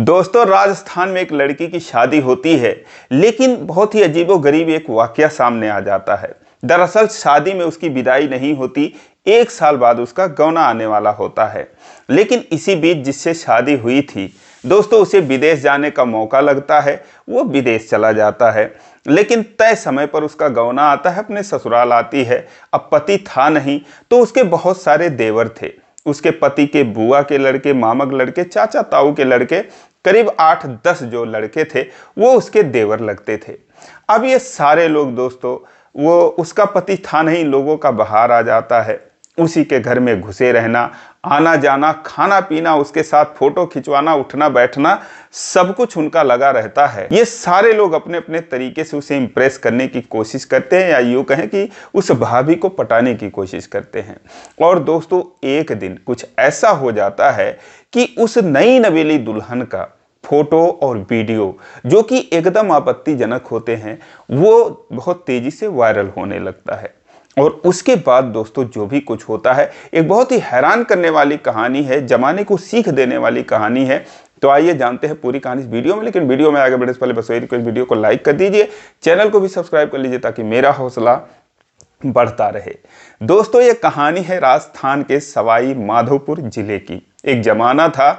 दोस्तों, राजस्थान में एक लड़की की शादी होती है, लेकिन बहुत ही अजीबोगरीब एक वाकया सामने आ जाता है। दरअसल शादी में उसकी विदाई नहीं होती, 1 साल बाद उसका गौना आने वाला होता है। लेकिन इसी बीच जिससे शादी हुई थी दोस्तों, उसे विदेश जाने का मौका लगता है, वो विदेश चला जाता है। लेकिन तय समय पर उसका गौना आता है, अपने ससुराल आती है। अब पति था नहीं तो उसके बहुत सारे देवर थे। उसके पति के बुआ के लड़के, मामक लड़के, चाचा ताऊ के लड़के, करीब 8-10 जो लड़के थे वो उसके देवर लगते थे। अब ये सारे लोग दोस्तों, वो उसका पति था नहीं, लोगों का बहार आ जाता है। उसी के घर में घुसे रहना, आना जाना, खाना पीना, उसके साथ फोटो खिंचवाना, उठना बैठना, सब कुछ उनका लगा रहता है। ये सारे लोग अपने अपने तरीके से उसे इम्प्रेस करने की कोशिश करते हैं, या यूँ कहें कि उस भाभी को पटाने की कोशिश करते हैं। और दोस्तों, एक दिन कुछ ऐसा हो जाता है कि उस नई नवेली दुल्हन का फोटो और वीडियो, जो कि एकदम आपत्तिजनक होते हैं, वो बहुत तेजी से वायरल होने लगता है। और उसके बाद दोस्तों, जो भी कुछ होता है, एक बहुत ही हैरान करने वाली कहानी है, जमाने को सीख देने वाली कहानी है। तो आइए जानते हैं पूरी कहानी इस वीडियो में। लेकिन वीडियो में आगे बढ़ने से पहले बस वही रिक्वेस्ट, वीडियो को लाइक कर दीजिए, चैनल को भी सब्सक्राइब कर लीजिए ताकि मेरा हौसला बढ़ता रहे। दोस्तों, ये कहानी है राजस्थान के सवाई माधोपुर जिले की। एक जमाना था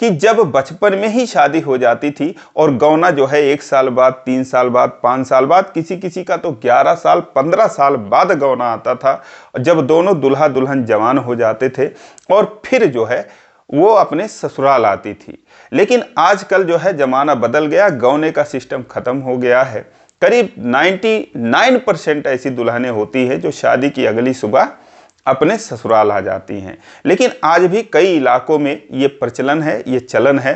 कि जब बचपन में ही शादी हो जाती थी और गौना जो है 1 साल बाद, 3 साल बाद, 5 साल बाद, किसी किसी का तो 11 साल 15 साल बाद गौना आता था, जब दोनों दुल्हा दुल्हन जवान हो जाते थे और फिर जो है वो अपने ससुराल आती थी। लेकिन आजकल जो है ज़माना बदल गया, गौने का सिस्टम ख़त्म हो गया है। करीब 99% ऐसी दुल्हनें होती हैं जो शादी की अगली सुबह अपने ससुराल आ जाती हैं। लेकिन आज भी कई इलाकों में ये प्रचलन है, ये चलन है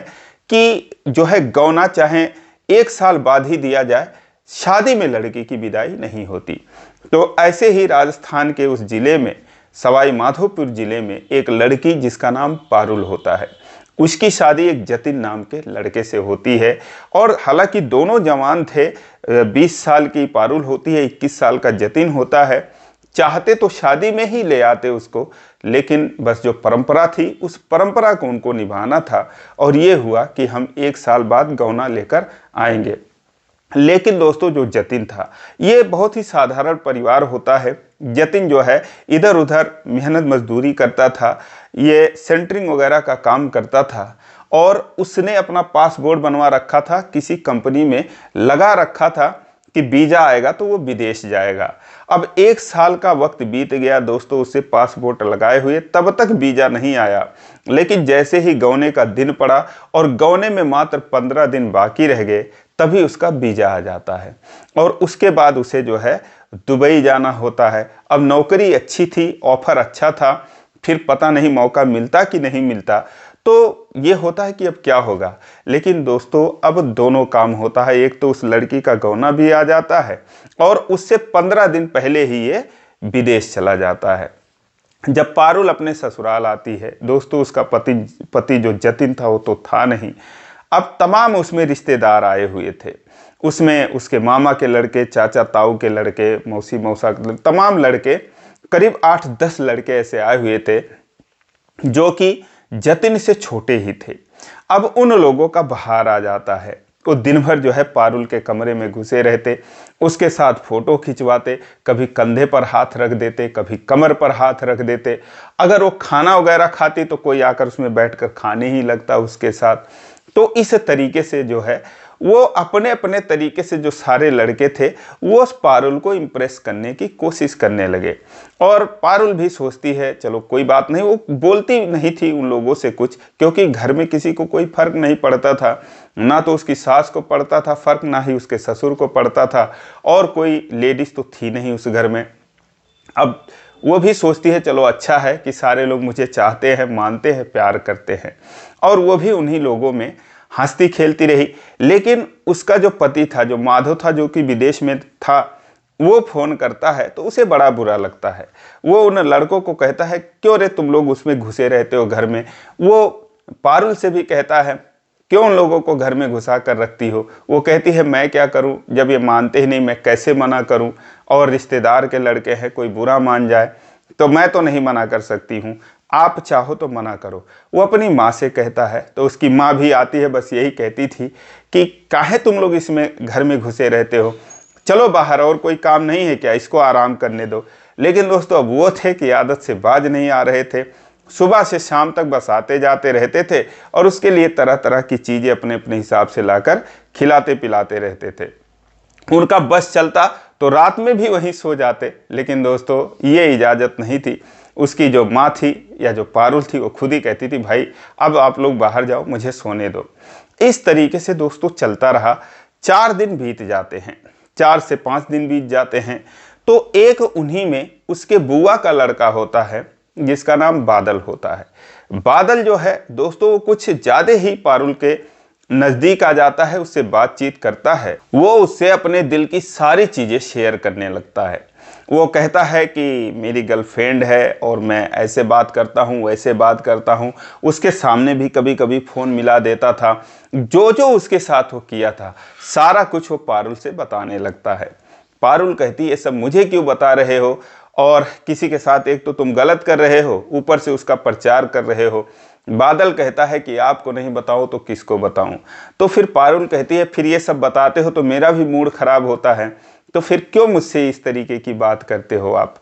कि जो है गौना चाहे 1 साल बाद ही दिया जाए, शादी में लड़की की विदाई नहीं होती। तो ऐसे ही राजस्थान के उस जिले में, सवाई माधोपुर जिले में, एक लड़की जिसका नाम पारुल होता है, उसकी शादी एक जतिन नाम के लड़के से होती है। और हालांकि दोनों जवान थे, 20 साल की पारुल होती है, 21 साल का जतिन होता है। चाहते तो शादी में ही ले आते उसको, लेकिन बस जो परंपरा थी उस परंपरा को उनको निभाना था, और ये हुआ कि हम 1 साल बाद गौना लेकर आएंगे। लेकिन दोस्तों, जो जतिन था, ये बहुत ही साधारण परिवार होता है। जतिन जो है इधर उधर मेहनत मजदूरी करता था, ये सेंटरिंग वगैरह का काम करता था, और उसने अपना पासपोर्ट बनवा रखा था, किसी कंपनी में लगा रखा था कि वीजा आएगा तो वो विदेश जाएगा। अब 1 साल का वक्त बीत गया दोस्तों, उससे पासपोर्ट लगाए हुए, तब तक वीजा नहीं आया। लेकिन जैसे ही गौने का दिन पड़ा और गौने में मात्र 15 दिन बाकी रह गए, तभी उसका वीजा आ जाता है। और उसके बाद उसे जो है दुबई जाना होता है। अब नौकरी अच्छी थी, ऑफर अच्छा था, फिर पता नहीं मौका मिलता कि नहीं मिलता। तो ये होता है कि अब क्या होगा। लेकिन दोस्तों, अब दोनों काम होता है। एक तो उस लड़की का गौना भी आ जाता है, और उससे 15 दिन पहले ही ये विदेश चला जाता है। जब पारुल अपने ससुराल आती है दोस्तों, उसका पति जो जतिन था वो तो था नहीं। अब तमाम उसमें रिश्तेदार आए हुए थे। उसमें उसके मामा के लड़के, चाचा ताऊ के लड़के, मौसी मौसा के लड़के, तमाम लड़के, करीब 8-10 लड़के ऐसे आए हुए थे जो कि जतिन से छोटे ही थे। अब उन लोगों का बहार आ जाता है। वो दिन भर जो है पारुल के कमरे में घुसे रहते, उसके साथ फोटो खिंचवाते, कभी कंधे पर हाथ रख देते, कभी कमर पर हाथ रख देते। अगर वो खाना वगैरह खाती तो कोई आकर उसमें बैठकर खाने ही लगता उसके साथ। तो इस तरीके से जो है वो अपने अपने तरीके से, जो सारे लड़के थे, वो उस पारुल को इम्प्रेस करने की कोशिश करने लगे। और पारुल भी सोचती है चलो कोई बात नहीं, वो बोलती नहीं थी उन लोगों से कुछ, क्योंकि घर में किसी को कोई फर्क नहीं पड़ता था। ना तो उसकी सास को पड़ता था फर्क, ना ही उसके ससुर को पड़ता था, और कोई लेडीज तो थी नहीं उस घर में। अब वो भी सोचती है चलो अच्छा है कि सारे लोग मुझे चाहते हैं, मानते हैं, प्यार करते हैं। और वो भी उन्हीं लोगों में हंसती खेलती रही। लेकिन उसका जो पति था, जो माधव था, जो कि विदेश में था, वो फोन करता है तो उसे बड़ा बुरा लगता है। वो उन लड़कों को कहता है क्यों रे तुम लोग उसमें घुसे रहते हो घर में। वो पारुल से भी कहता है क्यों उन लोगों को घर में घुसा कर रखती हो। वो कहती है मैं क्या करूं, जब ये मानते ही नहीं, मैं कैसे मना करूं। और रिश्तेदार के लड़के हैं, कोई बुरा मान जाए तो मैं तो नहीं मना कर सकती हूँ। आप चाहो तो मना करो। वो अपनी माँ से कहता है तो उसकी माँ भी आती है, बस यही कहती थी कि काहे तुम लोग इसमें घर में घुसे रहते हो, चलो बाहर, और कोई काम नहीं है क्या, इसको आराम करने दो। लेकिन दोस्तों अब वो थे कि आदत से बाज नहीं आ रहे थे। सुबह से शाम तक बस आते जाते रहते थे और उसके लिए तरह तरह की चीज़ें अपने अपने हिसाब से लाकर खिलाते पिलाते रहते थे। उनका बस चलता तो रात में भी वहीं सो जाते। लेकिन दोस्तों ये इजाज़त नहीं थी। उसकी जो माँ थी या जो पारुल थी वो खुद ही कहती थी, भाई अब आप लोग बाहर जाओ, मुझे सोने दो। इस तरीके से दोस्तों चलता रहा। 4 दिन बीत जाते हैं, 4 से 5 दिन बीत जाते हैं। तो एक उन्हीं में उसके बुआ का लड़का होता है जिसका नाम बादल होता है। बादल जो है दोस्तों वो कुछ ज़्यादा ही पारुल के नज़दीक आ जाता है, उससे बातचीत करता है। वो उससे अपने दिल की सारी चीज़ें शेयर करने लगता है। वो कहता है कि मेरी गर्लफ्रेंड है और मैं ऐसे बात करता हूँ, वैसे बात करता हूँ। उसके सामने भी कभी कभी फ़ोन मिला देता था। जो जो उसके साथ वो किया था सारा कुछ वो पारुल से बताने लगता है। पारुल कहती है, ये सब मुझे क्यों बता रहे हो, और किसी के साथ एक तो तुम गलत कर रहे हो, ऊपर से उसका प्रचार कर रहे हो। बादल कहता है कि आपको नहीं बताओ तो किसको बताऊं। तो फिर पारुल कहती है, फिर ये सब बताते हो तो मेरा भी मूड खराब होता है, तो फिर क्यों मुझसे इस तरीके की बात करते हो आप।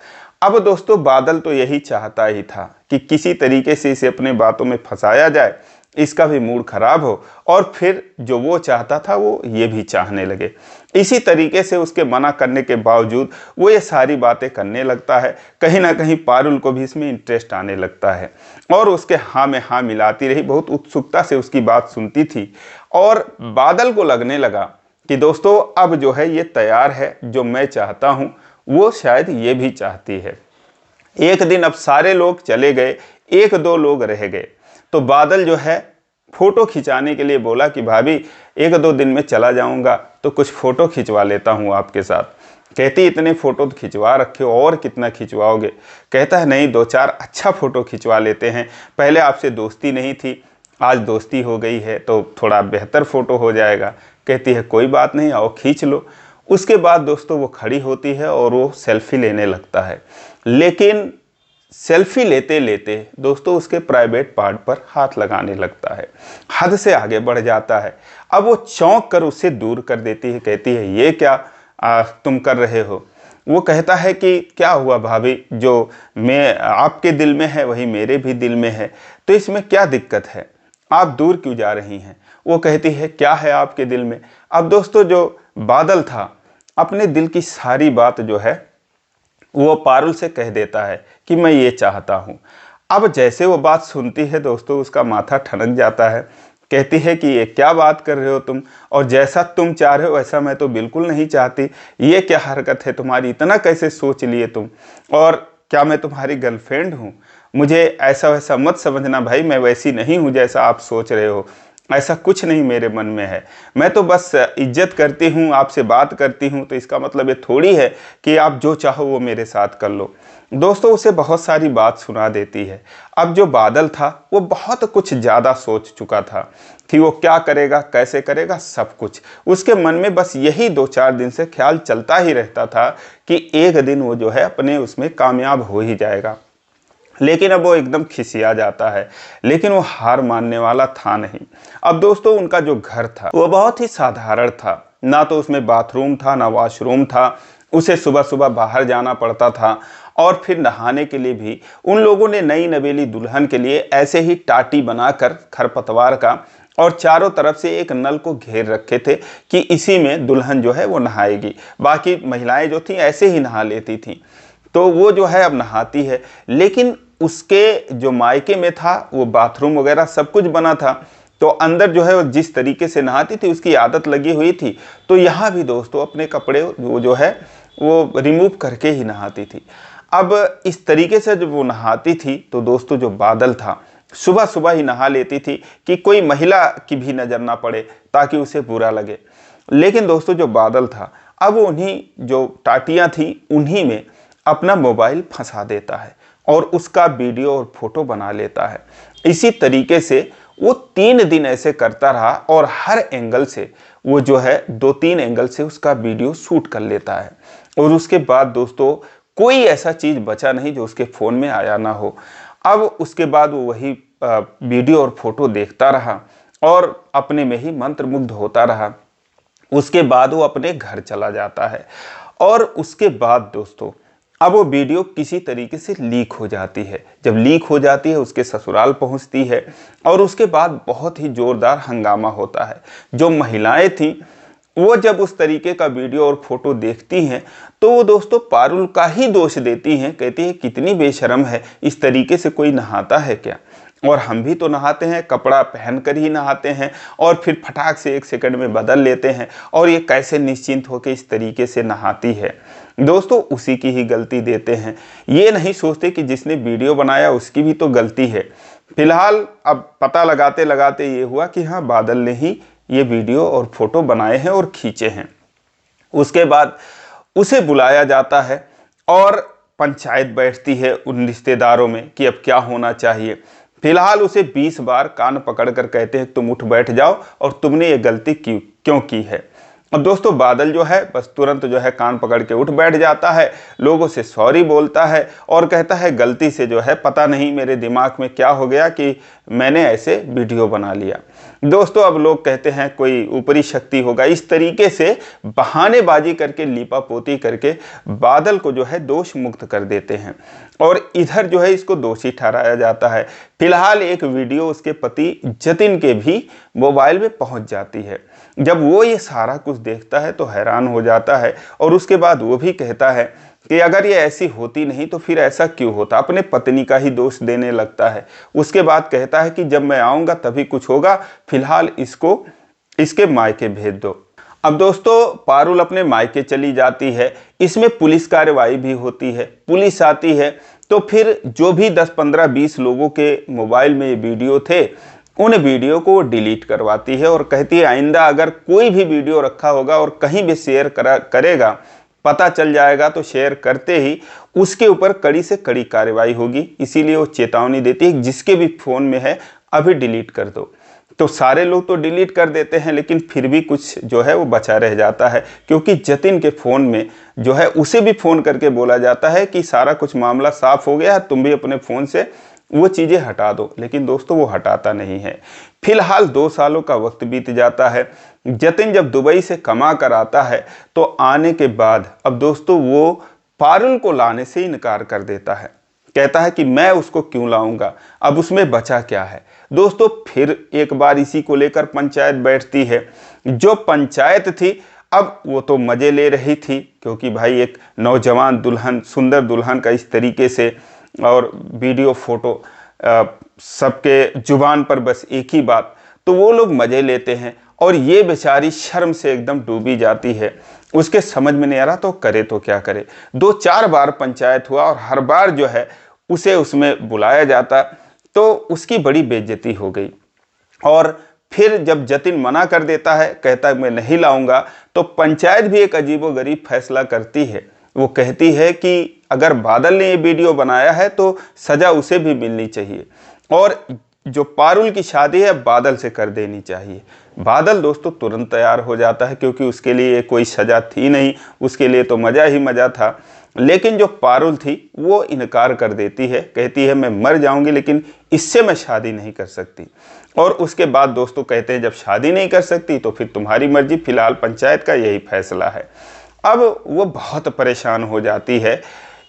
अब दोस्तों बादल तो यही चाहता ही था कि किसी तरीके से इसे अपने बातों में फंसाया जाए, इसका भी मूड खराब हो, और फिर जो वो चाहता था वो ये भी चाहने लगे। इसी तरीके से उसके मना करने के बावजूद वो ये सारी बातें करने लगता है। कहीं ना कहीं पारुल को भी इसमें इंटरेस्ट आने लगता है और उसके हाँ में हाँ मिलाती रही, बहुत उत्सुकता से उसकी बात सुनती थी। और बादल को लगने लगा कि दोस्तों अब जो है ये तैयार है, जो मैं चाहता हूँ वो शायद ये भी चाहती है। एक दिन अब सारे लोग चले गए, 1-2 लोग रह गए। तो बादल जो है फोटो खिंचाने के लिए बोला कि भाभी 1-2 दिन में चला जाऊंगा तो कुछ फ़ोटो खिंचवा लेता हूं आपके साथ। कहती इतने फ़ोटो तो खिंचवा रखे हो, और कितना खिंचवाओगे। कहता है नहीं, 2-4 अच्छा फ़ोटो खिंचवा लेते हैं, पहले आपसे दोस्ती नहीं थी, आज दोस्ती हो गई है तो थोड़ा बेहतर फ़ोटो हो जाएगा। कहती है कोई बात नहीं, आओ खींच लो। उसके बाद दोस्तों वो खड़ी होती है और वो सेल्फी लेने लगता है। लेकिन सेल्फी लेते लेते दोस्तों उसके प्राइवेट पार्ट पर हाथ लगाने लगता है, हद से आगे बढ़ जाता है। अब वो चौंक कर उससे दूर कर देती है, कहती है ये क्या तुम कर रहे हो। वो कहता है कि क्या हुआ भाभी, जो मैं आपके दिल में है वही मेरे भी दिल में है, तो इसमें क्या दिक्कत है, आप दूर क्यों जा रही हैं। वो कहती है क्या है आपके दिल में। अब दोस्तों जो बादल था अपने दिल की सारी बात जो है वो पारुल से कह देता है कि मैं ये चाहता हूँ। अब जैसे वो बात सुनती है दोस्तों उसका माथा ठनक जाता है। कहती है कि ये क्या बात कर रहे हो तुम, और जैसा तुम चाह रहे हो वैसा मैं तो बिल्कुल नहीं चाहती। ये क्या हरकत है तुम्हारी, इतना कैसे सोच लिए तुम, और क्या मैं तुम्हारी गर्लफ्रेंड हूँ। मुझे ऐसा वैसा मत समझना भाई, मैं वैसी नहीं हूँ जैसा आप सोच रहे हो, ऐसा कुछ नहीं मेरे मन में है। मैं तो बस इज्जत करती हूँ, आपसे बात करती हूँ, तो इसका मतलब ये थोड़ी है कि आप जो चाहो वो मेरे साथ कर लो। दोस्तों उसे बहुत सारी बात सुना देती है। अब जो बादल था वो बहुत कुछ ज़्यादा सोच चुका था कि वो क्या करेगा, कैसे करेगा, सब कुछ उसके मन में बस यही 2-4 दिन से ख्याल चलता ही रहता था कि एक दिन वो जो है अपने उसमें कामयाब हो ही जाएगा। लेकिन अब वो एकदम खिसिया जाता है, लेकिन वो हार मानने वाला था नहीं। अब दोस्तों उनका जो घर था वो बहुत ही साधारण था, ना तो उसमें बाथरूम था ना वॉशरूम था। उसे सुबह सुबह बाहर जाना पड़ता था, और फिर नहाने के लिए भी उन लोगों ने नई नवेली दुल्हन के लिए ऐसे ही टाटी बनाकर खरपतवार का और चारों तरफ से एक नल को घेर रखे थे कि इसी में दुल्हन जो है वो नहाएगी। बाकी महिलाएं जो थी ऐसे ही नहा लेती थीं। तो वो जो है अब नहाती है, लेकिन उसके जो मायके में था वो बाथरूम वगैरह सब कुछ बना था, तो अंदर जो है वो जिस तरीके से नहाती थी उसकी आदत लगी हुई थी। तो यहाँ भी दोस्तों अपने कपड़े वो जो है वो रिमूव करके ही नहाती थी। अब इस तरीके से जब वो नहाती थी तो दोस्तों जो बादल था सुबह सुबह ही नहा लेती थी कि कोई महिला की भी नज़र ना पड़े ताकि उसे बुरा लगे। लेकिन दोस्तों जो बादल था अब उन्हीं जो टाटियाँ थी उन्हीं में अपना मोबाइल फंसा देता है और उसका वीडियो और फोटो बना लेता है। इसी तरीके से वो 3 दिन ऐसे करता रहा और हर एंगल से वो जो है 2-3 एंगल से उसका वीडियो शूट कर लेता है। और उसके बाद दोस्तों कोई ऐसा चीज़ बचा नहीं जो उसके फ़ोन में आया ना हो। अब उसके बाद वो वही वीडियो और फोटो देखता रहा और अपने में ही मंत्रमुग्ध होता रहा। उसके बाद वो अपने घर चला जाता है और उसके बाद दोस्तों अब वो वीडियो किसी तरीके से लीक हो जाती है। जब लीक हो जाती है उसके ससुराल पहुंचती है और उसके बाद बहुत ही जोरदार हंगामा होता है। जो महिलाएं थीं वो जब उस तरीके का वीडियो और फोटो देखती हैं तो वो दोस्तों पारुल का ही दोष देती हैं, कहती है कितनी बेशर्म है, इस तरीके से कोई नहाता है क्या, और हम भी तो नहाते हैं, कपड़ा पहनकर ही नहाते हैं और फिर फटाक से 1 सेकंड में बदल लेते हैं, और ये कैसे निश्चिंत होकर इस तरीके से नहाती है। दोस्तों उसी की ही गलती देते हैं, ये नहीं सोचते कि जिसने वीडियो बनाया उसकी भी तो गलती है। फिलहाल अब पता लगाते लगाते ये हुआ कि हाँ बादल ने ही ये वीडियो और फोटो बनाए हैं और खींचे हैं। उसके बाद उसे बुलाया जाता है और पंचायत बैठती है उन रिश्तेदारों में कि अब क्या होना चाहिए। फिलहाल उसे 20 बार कान पकड़कर कहते हैं तुम उठ बैठ जाओ और तुमने ये गलती क्यों की है। और दोस्तों बादल जो है बस तुरंत जो है कान पकड़ के उठ बैठ जाता है, लोगों से सॉरी बोलता है और कहता है गलती से जो है पता नहीं मेरे दिमाग में क्या हो गया कि मैंने ऐसे वीडियो बना लिया। दोस्तों अब लोग कहते हैं कोई ऊपरी शक्ति होगा, इस तरीके से बहानेबाजी करके लीपापोती करके बादल को जो है दोष मुक्त कर देते हैं और इधर जो है इसको दोषी ठहराया जाता है। फिलहाल एक वीडियो उसके पति जतिन के भी मोबाइल में पहुंच जाती है। जब वो ये सारा कुछ देखता है तो हैरान हो जाता है और उसके बाद वो भी कहता है कि अगर ये ऐसी होती नहीं तो फिर ऐसा क्यों होता, अपने पत्नी का ही दोष देने लगता है। उसके बाद कहता है कि जब मैं आऊँगा तभी कुछ होगा, फिलहाल इसको इसके मायके भेज दो। अब दोस्तों पारुल अपने मायके चली जाती है, इसमें पुलिस कार्रवाई भी होती है, पुलिस आती है तो फिर जो भी 10, 15, 20 लोगों के मोबाइल में ये वीडियो थे उन वीडियो को डिलीट करवाती है और कहती है आइंदा अगर कोई भी वीडियो रखा होगा और कहीं भी शेयर करेगा, पता चल जाएगा तो शेयर करते ही उसके ऊपर कड़ी से कड़ी कार्रवाई होगी। इसीलिए वो चेतावनी देती है जिसके भी फ़ोन में है अभी डिलीट कर दो। तो सारे लोग तो डिलीट कर देते हैं लेकिन फिर भी कुछ जो है वो बचा रह जाता है, क्योंकि जतिन के फ़ोन में जो है उसे भी फ़ोन करके बोला जाता है कि सारा कुछ मामला साफ़ हो गया, तुम भी अपने फ़ोन से वो चीज़ें हटा दो। लेकिन दोस्तों वो हटाता नहीं है। फिलहाल 2 सालों का वक्त बीत जाता है। जतिन जब दुबई से कमा कर आता है तो आने के बाद अब दोस्तों वो पारुल को लाने से इनकार कर देता है, कहता है कि मैं उसको क्यों लाऊंगा, अब उसमें बचा क्या है। दोस्तों फिर एक बार इसी को लेकर पंचायत बैठती है। जो पंचायत थी अब वो तो मज़े ले रही थी, क्योंकि भाई एक नौजवान दुल्हन, सुंदर दुल्हन का इस तरीके से और वीडियो फोटो सबके जुबान पर बस एक ही बात, तो वो लोग मज़े लेते हैं और ये बेचारी शर्म से एकदम डूबी जाती है। उसके समझ में नहीं आ रहा तो करे तो क्या करे। 2-4 बार पंचायत हुआ और हर बार जो है उसे उसमें बुलाया जाता तो उसकी बड़ी बेइज्जती हो गई। और फिर जब जतिन मना कर देता है, कहता है मैं नहीं लाऊंगा, तो पंचायत भी एक अजीबोगरीब फैसला करती है। वो कहती है कि अगर बादल ने ये वीडियो बनाया है तो सज़ा उसे भी मिलनी चाहिए और जो पारुल की शादी है बादल से कर देनी चाहिए। बादल दोस्तों तुरंत तैयार हो जाता है, क्योंकि उसके लिए कोई सज़ा थी नहीं, उसके लिए तो मज़ा ही मज़ा था। लेकिन जो पारुल थी वो इनकार कर देती है, कहती है मैं मर जाऊंगी लेकिन इससे मैं शादी नहीं कर सकती। और उसके बाद दोस्तों कहते हैं जब शादी नहीं कर सकती तो फिर तुम्हारी मर्जी, फिलहाल पंचायत का यही फैसला है। अब वो बहुत परेशान हो जाती है,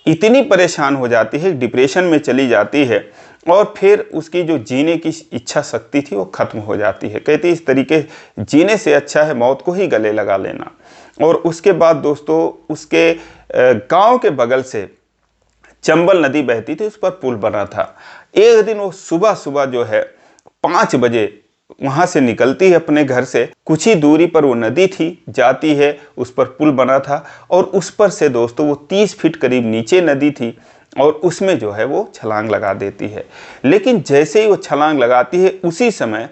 इतनी परेशान हो जाती है, डिप्रेशन में चली जाती है और फिर उसकी जो जीने की इच्छा शक्ति थी वो ख़त्म हो जाती है। कहती है इस तरीके जीने से अच्छा है मौत को ही गले लगा लेना। और उसके बाद दोस्तों उसके गांव के बगल से चंबल नदी बहती थी, उस पर पुल बना था। एक दिन वो सुबह सुबह जो है 5 बजे वहाँ से निकलती है अपने घर से, कुछ ही दूरी पर वो नदी थी, जाती है, उस पर पुल बना था और उस पर से दोस्तों वो 30 फीट करीब नीचे नदी थी और उसमें जो है वो छलांग लगा देती है। लेकिन जैसे ही वो छलांग लगाती है उसी समय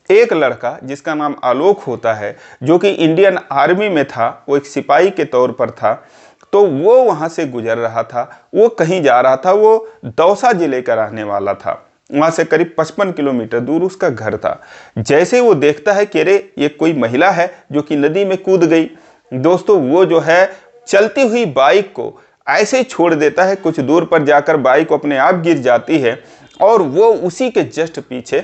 एक लड़का जिसका नाम आलोक होता है, जो कि इंडियन आर्मी में था, वो एक सिपाही के तौर पर था, तो वो वहाँ से गुजर रहा था, वो कहीं जा रहा था, वो दौसा जिले का रहने वाला था, वहाँ से करीब 55 किलोमीटर दूर उसका घर था। जैसे वो देखता है कि अरे ये कोई महिला है जो कि नदी में कूद गई, दोस्तों वो जो है चलती हुई बाइक को ऐसे ही छोड़ देता है, कुछ दूर पर जाकर बाइक अपने आप गिर जाती है और वो उसी के जस्ट पीछे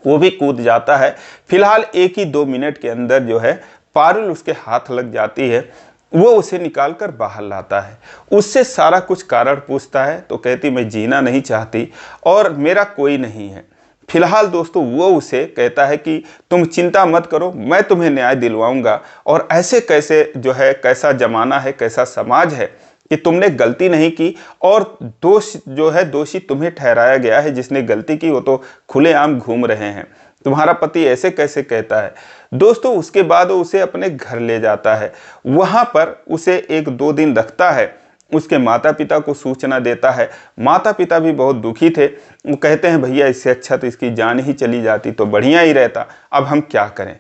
वो भी कूद जाता है। फिलहाल 1 ही 2 मिनट के अंदर जो है पारुल उसके हाथ लग जाती है, वो उसे निकाल कर बाहर लाता है, उससे सारा कुछ कारण पूछता है तो कहती मैं जीना नहीं चाहती और मेरा कोई नहीं है। फिलहाल दोस्तों वो उसे कहता है कि तुम चिंता मत करो, मैं तुम्हें न्याय दिलवाऊंगा और ऐसे कैसे जो है कैसा जमाना है, कैसा समाज है कि तुमने गलती नहीं की और दोष जो है दोषी तुम्हें ठहराया गया है, जिसने गलती की वो तो खुलेआम घूम रहे हैं, तुम्हारा पति ऐसे कैसे कहता है। दोस्तों उसके बाद वो उसे अपने घर ले जाता है, वहाँ पर उसे 1-2 दिन रखता है, उसके माता पिता को सूचना देता है। माता पिता भी बहुत दुखी थे, वो कहते हैं भैया इससे अच्छा तो इसकी जान ही चली जाती तो बढ़िया ही रहता, अब हम क्या करें।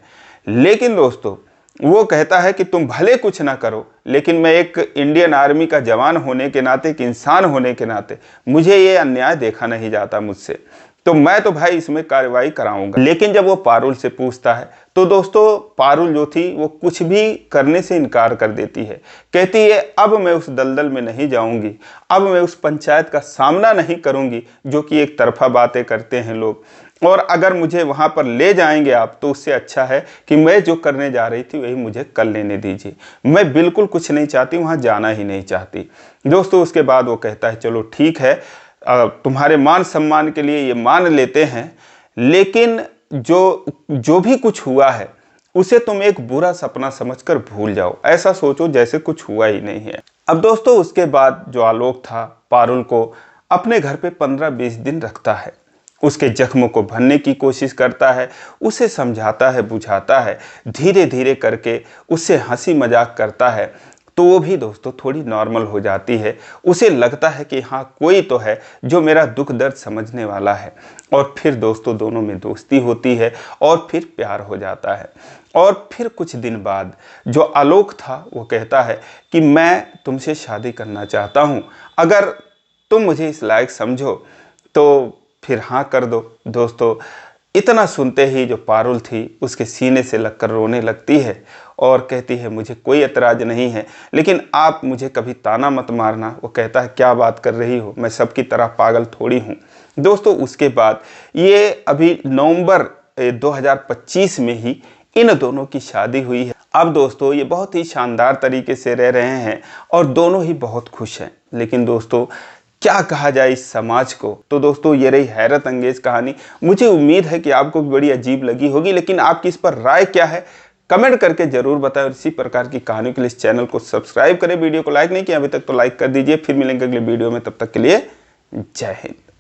लेकिन दोस्तों वो कहता है कि तुम भले कुछ ना करो, लेकिन मैं एक इंडियन आर्मी का जवान होने के नाते, एक इंसान होने के नाते मुझे ये अन्याय देखा नहीं जाता मुझसे, तो मैं तो भाई इसमें कार्रवाई कराऊंगा। लेकिन जब वो पारुल से पूछता है तो दोस्तों पारुल जो थी वो कुछ भी करने से इनकार कर देती है, कहती है अब मैं उस दलदल में नहीं जाऊंगी, अब मैं उस पंचायत का सामना नहीं करूंगी जो कि एक तरफा बातें करते हैं लोग, और अगर मुझे वहां पर ले जाएंगे आप तो उससे अच्छा है कि मैं जो करने जा रही थी वही मुझे कर लेने दीजिए, मैं बिल्कुल कुछ नहीं चाहती, वहां जाना ही नहीं चाहती। दोस्तों उसके बाद वो कहता है चलो ठीक है, तुम्हारे मान सम्मान के लिए ये मान लेते हैं, लेकिन जो भी कुछ हुआ है उसे तुम एक बुरा सपना समझकर भूल जाओ, ऐसा सोचो जैसे कुछ हुआ ही नहीं है। अब दोस्तों उसके बाद जो आलोक था पारुल को अपने घर पे 15-20 दिन रखता है, उसके जख्मों को भरने की कोशिश करता है, उसे समझाता है, बुझाता है, धीरे धीरे करके उससे हंसी मजाक करता है, तो वो भी दोस्तों थोड़ी नॉर्मल हो जाती है। उसे लगता है कि हाँ कोई तो है जो मेरा दुख दर्द समझने वाला है, और फिर दोस्तों दोनों में दोस्ती होती है और फिर प्यार हो जाता है। और फिर कुछ दिन बाद जो आलोक था वो कहता है कि मैं तुमसे शादी करना चाहता हूँ, अगर तुम मुझे इस लायक समझो तो फिर हाँ कर दो। दोस्तों इतना सुनते ही जो पारुल थी उसके सीने से लगकर रोने लगती है और कहती है मुझे कोई एतराज़ नहीं है, लेकिन आप मुझे कभी ताना मत मारना। वो कहता है क्या बात कर रही हो, मैं सबकी तरह पागल थोड़ी हूँ। दोस्तों उसके बाद ये अभी नवंबर 2025 में ही इन दोनों की शादी हुई है। अब दोस्तों ये बहुत ही शानदार तरीके से रह रहे हैं और दोनों ही बहुत खुश हैं। लेकिन दोस्तों क्या कहा जाए इस समाज को। तो दोस्तों ये रही हैरत अंगेज कहानी, मुझे उम्मीद है कि आपको भी बड़ी अजीब लगी होगी, लेकिन आपकी इस पर राय क्या है कमेंट करके जरूर बताएं। और इसी प्रकार की कहानियों के लिए इस चैनल को सब्सक्राइब करें, वीडियो को लाइक नहीं किया अभी तक तो लाइक कर दीजिए। फिर मिलेंगे अगले वीडियो में, तब तक के लिए जय हिंद।